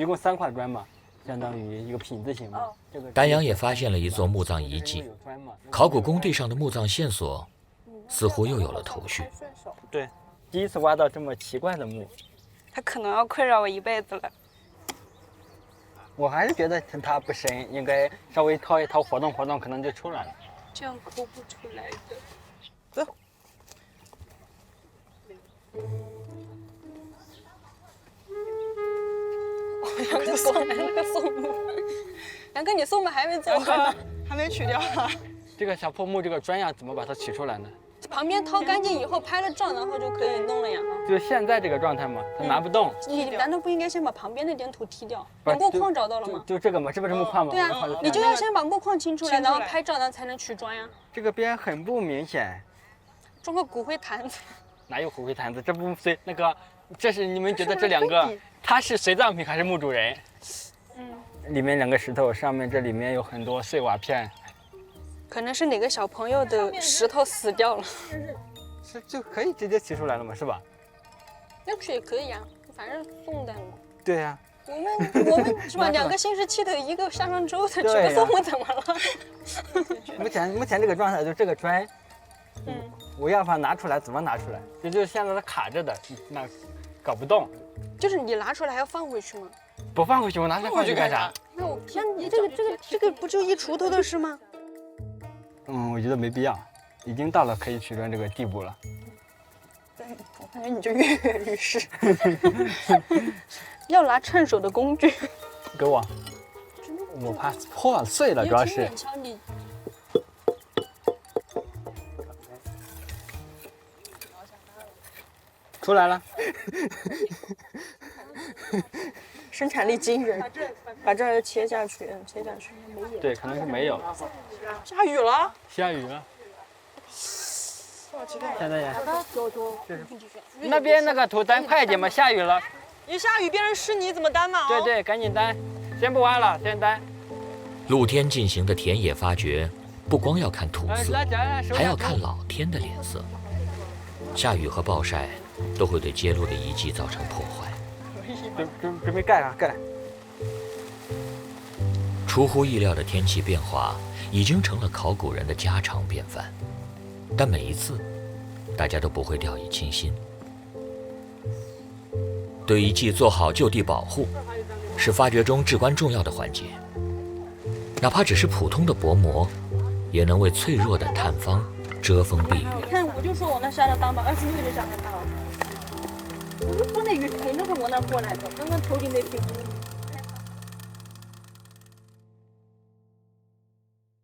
一共3塊磚嘛，相當於一個品字形嘛。丹陽也發現了一座墓葬遺跡，考古工地上的墓葬線索似乎又有了頭緒。對，第一次挖到這麼奇怪的墓，它可能要困擾我一輩子了。我還是覺得它不深，應該稍微掏一掏，活動活動，可能就出來了。這樣摳不出來的。走。杨哥送的，那个送的。杨哥，你送的還沒做完呢，還沒取掉啊。這個小破墓，這個磚呀，怎麼把它取出來呢？旁邊掏乾淨以後拍了照，然後就可以弄了呀。就現在這個狀態嘛，它拿不動。你難道不應該先把旁邊那點土踢掉？把木框找到了嗎？就這個嘛，這不是木框嗎？對啊，你就要先把木框清出來，然後拍照，然後才能取磚呀。這個邊很不明顯。裝個骨灰壇子。哪有骨灰壇子？這不隨那個，這是你們覺得這兩個，它是隨葬品還是墓主人？裡面2個石頭，上面這裡面有很多碎瓦片。可能是哪個小朋友的石頭死掉了，是就可以直接取出來了嘛，是吧？要取也可以呀，反正送的嘛。對呀。我們是吧？2個新石器的，一個下上周的，取個送我怎麼了？目前這個狀態就這個磚，我要把它拿出來，怎麼拿出來？就是現在它卡着的，那搞不動。就是你拿出來還要放回去嗎？不放回去，我拿出來放回去幹啥？那你這個不就一鋤頭的事嗎？我覺得沒必要，已經到了可以取磚這個地步了。我感覺你就躍躍欲試。要拿趁手的工具。給我。我怕破碎了，主要是。出來了。生產力驚人，把這兒切下去，切下去。對，可能是沒有。下雨了。下雨了。現在也。那邊那個土擔快一點嘛，下雨了。一下雨變成濕泥，怎麼擔嘛？對對，趕緊擔，先不挖了，先擔。露天進行的田野發掘，不光要看土色，還要看老天的臉色。下雨和暴曬都會對揭露的遺跡造成破壞。準備蓋啊，蓋。出乎意料的天氣變化已經成了考古人的家常便飯，但每一次，大家都不會掉以輕心。對遺跡做好就地保護，是發掘中至關重要的環節。哪怕只是普通的薄膜，也能為脆弱的探方遮風避雨。看，我就說我那下的當吧，26就下的當。我就說那雨肯定是我那過來的，剛剛投進那瓶。